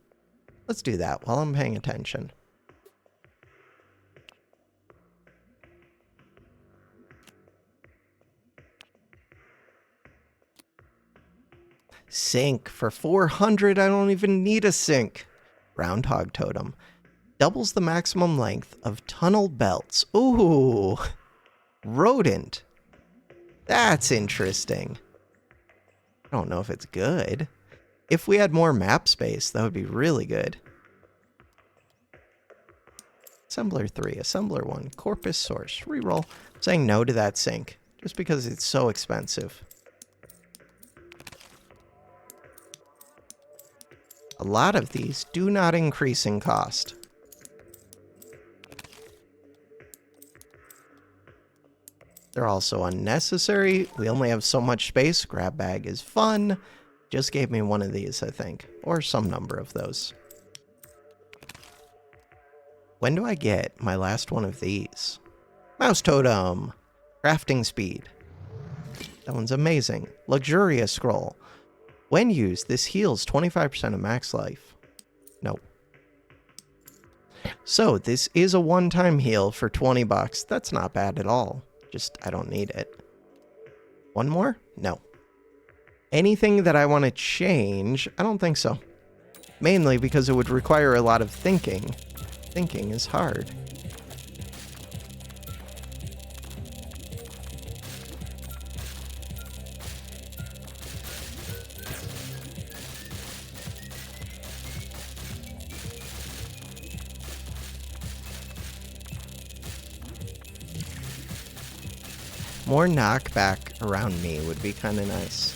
Let's do that while I'm paying attention. Sink for 400. I don't even need a sink. Groundhog Totem. Doubles the maximum length of tunnel belts. Ooh. Rodent. That's interesting. I don't know if it's good. If we had more map space, that would be really good. Assembler 3, Assembler 1, Corpus Source. Reroll. I'm saying no to that sink, just because it's so expensive. A lot of these do not increase in cost. They're also unnecessary. We only have so much space. Grab bag is fun. Just gave me one of these, I think. Or some number of those. When do I get my last one of these? Mouse Totem. Crafting speed. That one's amazing. Luxurious Scroll. When used, this heals 25% of max life. Nope. So, this is a one-time heal for 20 bucks. That's not bad at all. Just, I don't need it. One more? No. Anything that I want to change? I don't think so. Mainly because it would require a lot of thinking. Thinking is hard. More knockback around me would be kind of nice.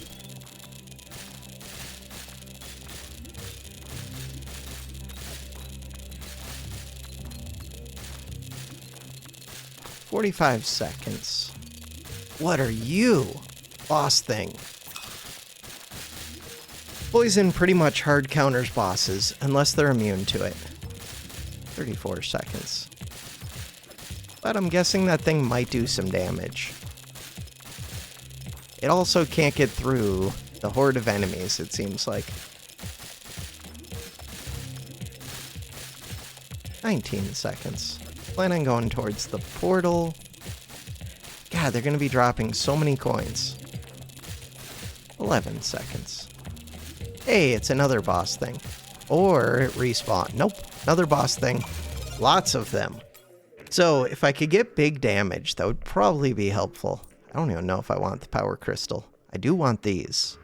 "45 seconds. What are you? Boss thing. Poison pretty much hard counters bosses, unless they're immune to it. 34 seconds. But I'm guessing that thing might do some damage. It also can't get through the horde of enemies, it seems like. 19 seconds. Plan on going towards the portal. God, they're going to be dropping so many coins. 11 seconds. Hey, it's another boss thing. Or it respawn. Nope, another boss thing. Lots of them. So, if I could get big damage, that would probably be helpful. I don't even know if I want the power crystal. I do want these.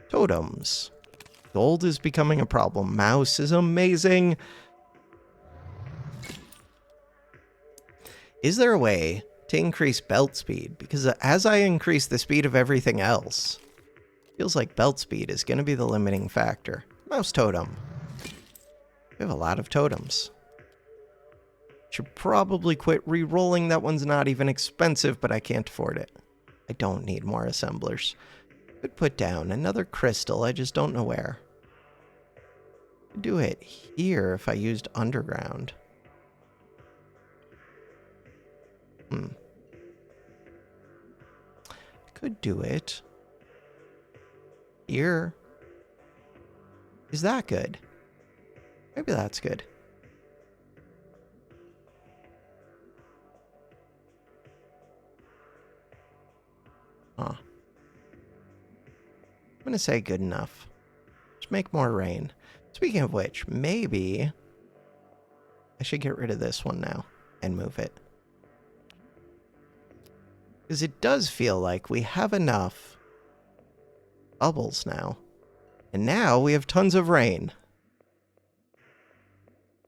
Totems. Gold is becoming a problem. Mouse is amazing. Is there a way to increase belt speed? Because as I increase the speed of everything else, feels like belt speed is going to be the limiting factor. Mouse totem. We have a lot of totems. Should probably quit re-rolling. That one's not even expensive, but I can't afford it. I don't need more assemblers. Could put down another crystal, I just don't know where. Could do it here if I used underground. Could do it here. Is that good? Maybe that's good. Huh. I'm gonna say good enough. Just make more rain. Speaking of which, maybe I should get rid of this one now and move it. Because it does feel like we have enough bubbles now. And now we have tons of rain.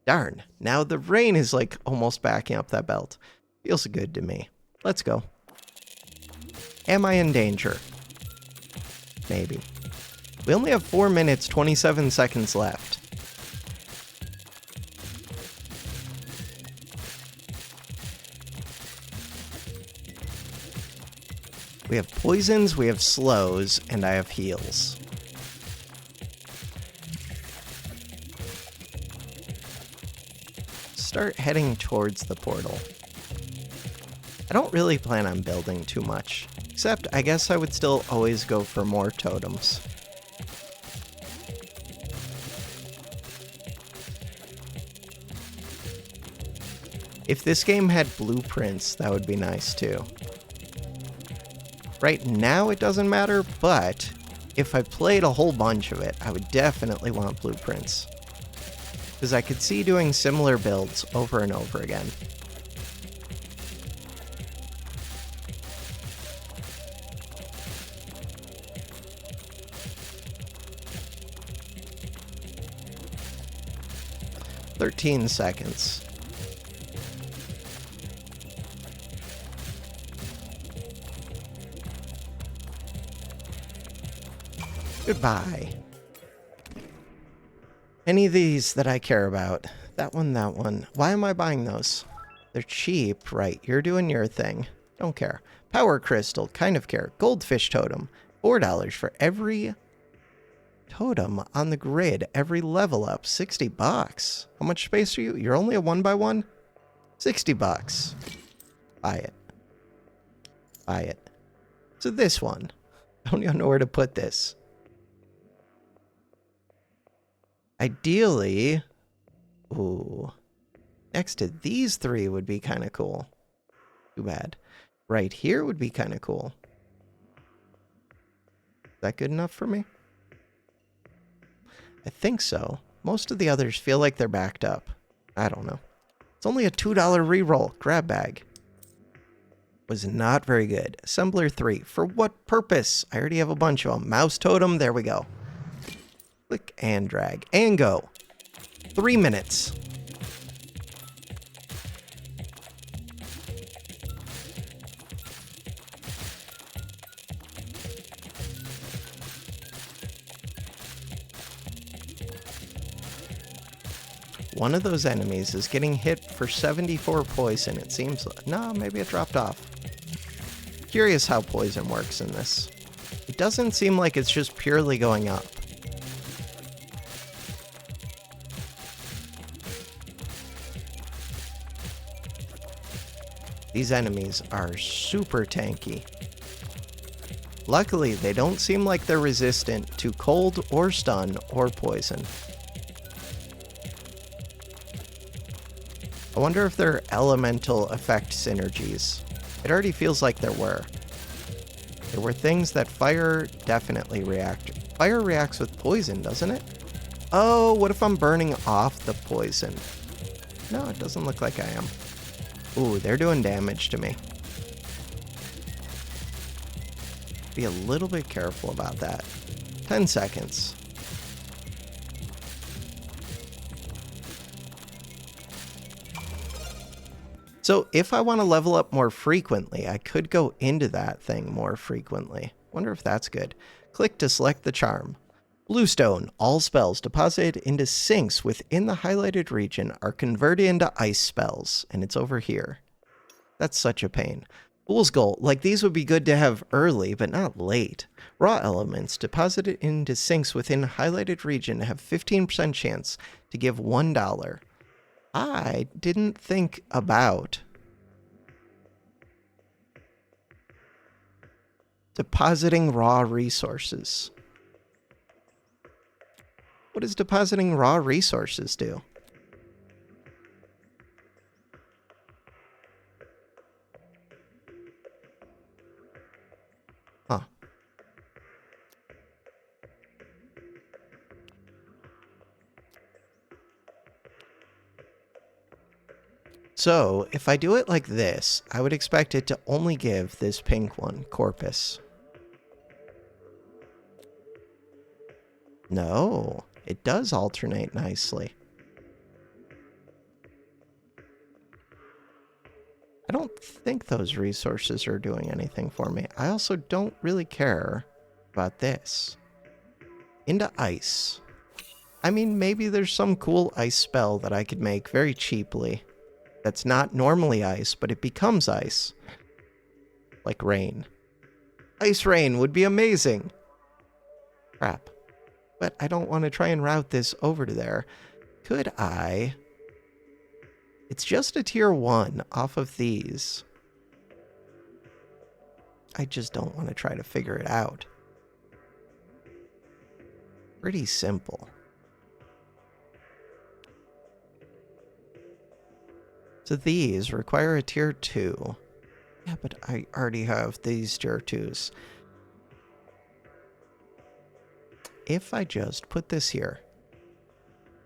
Darn. Now the rain is like almost backing up that belt. Feels good to me. Let's go. Am I in danger? Maybe. We only have 4 minutes, 27 seconds left. We have poisons, we have slows, and I have heals. Start heading towards the portal. I don't really plan on building too much, except I guess I would still always go for more totems. If this game had blueprints, that would be nice too. Right now it doesn't matter, but if I played a whole bunch of it, I would definitely want blueprints. Because I could see doing similar builds over and over again. "13 seconds. Goodbye. Any of these that I care about. That one, that one. Why am I buying those? They're cheap, right? You're doing your thing. Don't care. Power crystal, kind of care. Goldfish totem, $4 for every totem on the grid. Every level up, $60. How much space are you? You're only a 1x1? $60. Buy it. Buy it. So this one. I don't even know where to put this. Ideally, ooh, next to these three would be kind of cool. Too bad. Right here would be kind of cool. Is that good enough for me? I think so. Most of the others feel like they're backed up. I don't know. It's only a $2 reroll. Grab bag. Was not very good. Assembler 3. For what purpose? I already have a bunch of them. Mouse totem. There we go. Click and drag and go. 3 minutes. One of those enemies is getting hit for 74 poison, it seems. No, maybe it dropped off. Curious how poison works in this. It doesn't seem like it's just purely going up. These enemies are super tanky. Luckily, they don't seem like they're resistant to cold or stun or poison. I wonder if there are elemental effect synergies. It already feels like there were. There were things that fire definitely react. Fire reacts with poison, doesn't it? Oh, what if I'm burning off the poison? No, it doesn't look like I am. Ooh, they're doing damage to me. Be a little bit careful about that. 10 seconds. So if I want to level up more frequently, I could go into that thing more frequently. Wonder if that's good. Click to select the charm. Bluestone. All spells deposited into sinks within the highlighted region are converted into ice spells, and it's over here. That's such a pain. Fool's Gold. Like, these would be good to have early, but not late. Raw elements deposited into sinks within highlighted region have 15% chance to give $1. I didn't think about depositing raw resources. What does depositing raw resources do? Huh. So, if I do it like this, I would expect it to only give this pink one, Corpus. No, it does alternate nicely. I don't think those resources are doing anything for me. I also don't really care about this. Into ice. I mean, maybe there's some cool ice spell that I could make very cheaply. That's not normally ice, but it becomes ice. Like rain. Ice rain would be amazing. Crap. But I don't want to try and route this over to there. Could I? It's just a tier 1 off of these. I just don't want to try to figure it out. Pretty simple. So these require a tier 2. Yeah, but I already have these tier 2s. If I just put this here,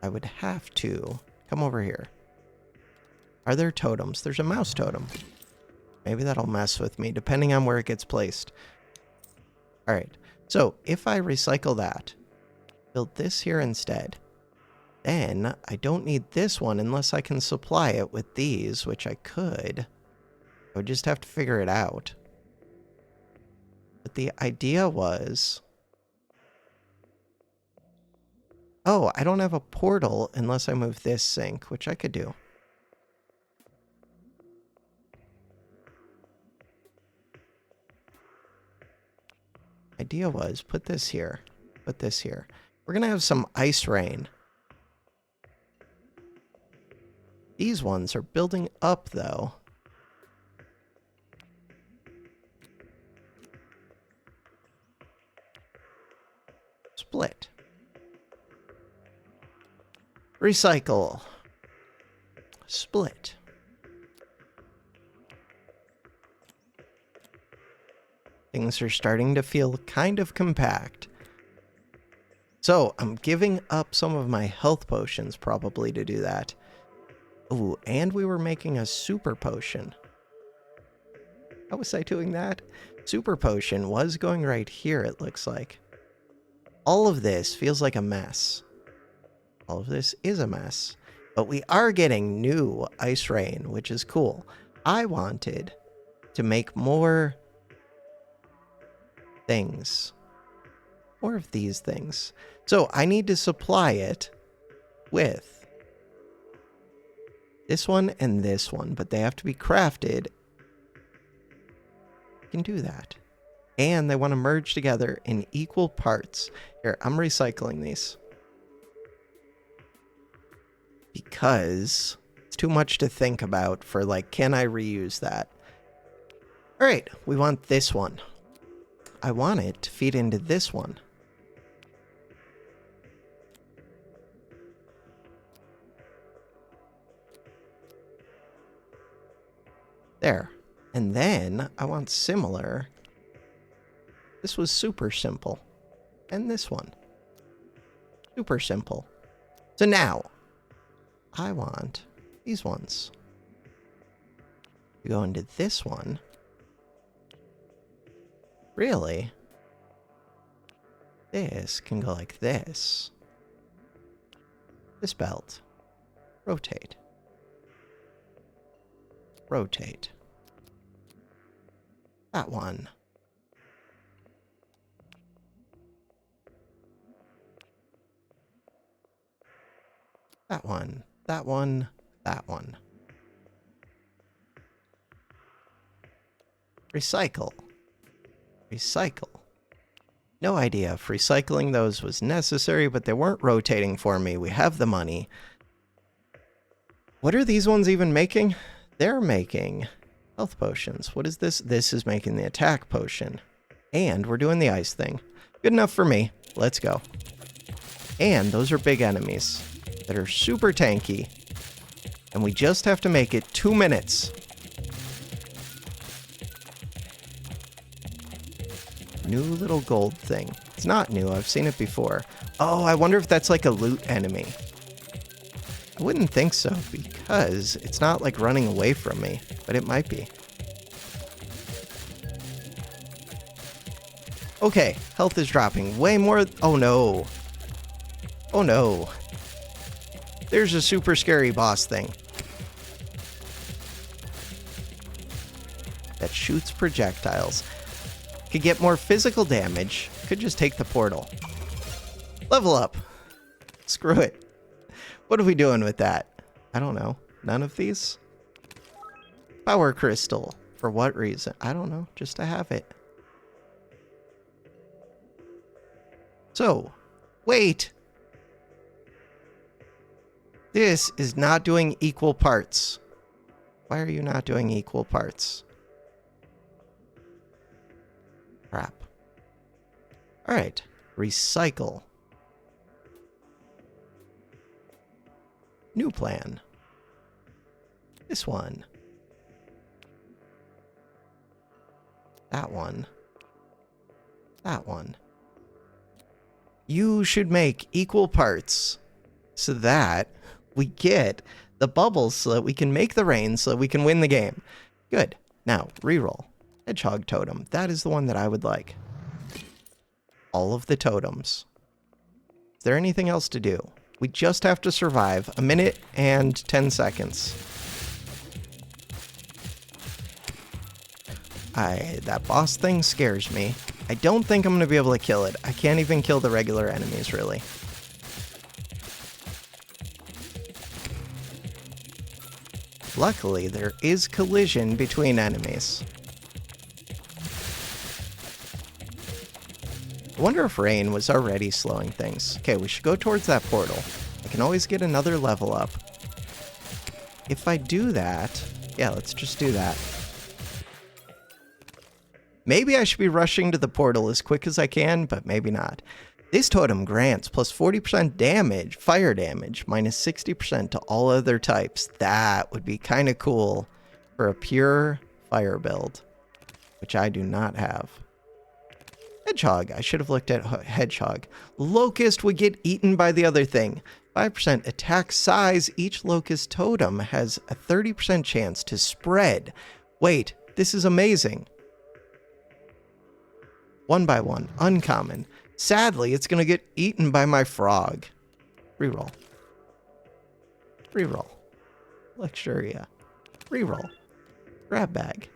I would have to come over here. Are there totems? There's a mouse totem. Maybe that'll mess with me, depending on where it gets placed. Alright, so if I recycle that, build this here instead, then I don't need this one unless I can supply it with these, which I could. I would just have to figure it out. But the idea was... Oh, I don't have a portal unless I move this sink, which I could do. Idea was put this here, put this here. We're gonna have some ice rain. These ones are building up though. Split. Recycle. Split. Things are starting to feel kind of compact. So, I'm giving up some of my health potions probably to do that. Ooh, and we were making a super potion. How was I doing that? Super potion was going right here, it looks like. All of this feels like a mess. All of this is a mess. But we are getting new ice rain, which is cool. I wanted to make more things. More of these things. So I need to supply it with this one and this one, but they have to be crafted. I can do that. And they want to merge together in equal parts. Here, I'm recycling these. Because it's too much to think about for, like, can I reuse that? All right, we want this one. I want it to feed into this one. There. And then I want similar. This was super simple. And this one. Super simple. So now, I want these ones to go into this one. Really? This can go like this. This belt. Rotate. Rotate. That one. That one. That one. That one. Recycle. Recycle. No idea if recycling those was necessary, but they weren't rotating for me. We have the money. What are these ones even making? They're making health potions. What is this? This is making the attack potion. And we're doing the ice thing. Good enough for me. Let's go. And those are big enemies that are super tanky. And we just have to make it 2 minutes. New little gold thing. It's not new. I've seen it before. Oh, I wonder if that's like a loot enemy. I wouldn't think so because it's not like running away from me, but it might be. Okay, health is dropping way more. Oh no. Oh no. There's a super scary boss thing that shoots projectiles. Could get more physical damage. Could just take the portal. Level up. Screw it. What are we doing with that? I don't know. None of these? Power crystal. For what reason? I don't know. Just to have it. So, wait. This is not doing equal parts. Why are you not doing equal parts? Crap. Alright. Recycle. New plan. This one. That one. That one. You should make equal parts so that we get the bubbles so that we can make the rain so that we can win the game. Good. Now, reroll. Hedgehog totem. That is the one that I would like. All of the totems. Is there anything else to do? We just have to survive 1 minute and 10 seconds. That boss thing scares me. I don't think I'm going to be able to kill it. I can't even kill the regular enemies, really. Luckily, there is collision between enemies. I wonder if rain was already slowing things. Okay, we should go towards that portal. I can always get another level up. If I do that... Yeah, let's just do that. Maybe I should be rushing to the portal as quick as I can, but maybe not. This totem grants plus 40% damage, fire damage, minus 60% to all other types. That would be kind of cool for a pure fire build, which I do not have. Hedgehog. I should have looked at Hedgehog. Locust would get eaten by the other thing. 5% attack size. Each Locust totem has a 30% chance to spread. Wait, this is amazing. 1 by 1. Uncommon. Sadly, it's going to get eaten by my frog. Reroll. Reroll. Luxuria. Reroll. Grab bag.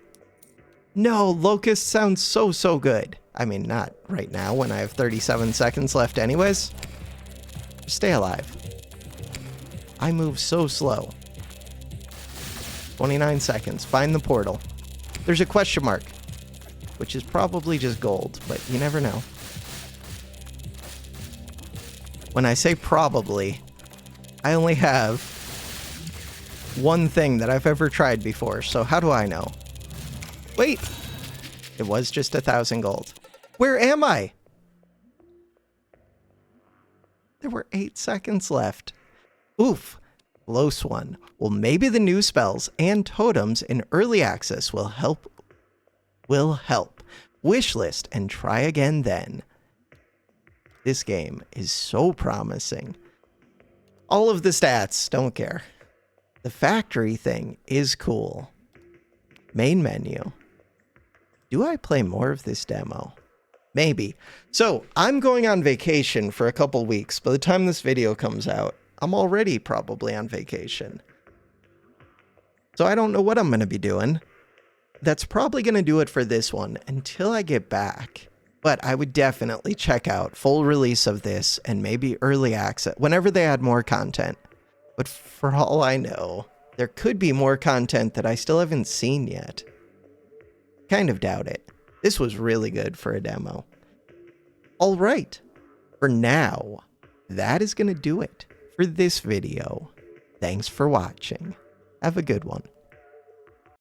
No, Locust sounds so good. I mean, not right now when I have 37 seconds left anyways. Stay alive. I move so slow. 29 seconds. Find the portal. There's a question mark, which is probably just gold, but you never know. When I say probably, I only have one thing that I've ever tried before, so how do I know? Wait! It was just 1,000 gold. Where am I? There were 8 seconds left. Oof. Close one. Well, maybe the new spells and totems in early access will help. Wishlist and try again then. This game is so promising. All of the stats, don't care. The factory thing is cool. Main menu. Do I play more of this demo? Maybe. So, I'm going on vacation for a couple weeks. By the time this video comes out, I'm already probably on vacation. So I don't know what I'm going to be doing. That's probably going to do it for this one until I get back. But I would definitely check out full release of this and maybe early access whenever they add more content. But for all I know, there could be more content that I still haven't seen yet. Kind of doubt it. This was really good for a demo. All right. For now, that is going to do it for this video. Thanks for watching. Have a good one.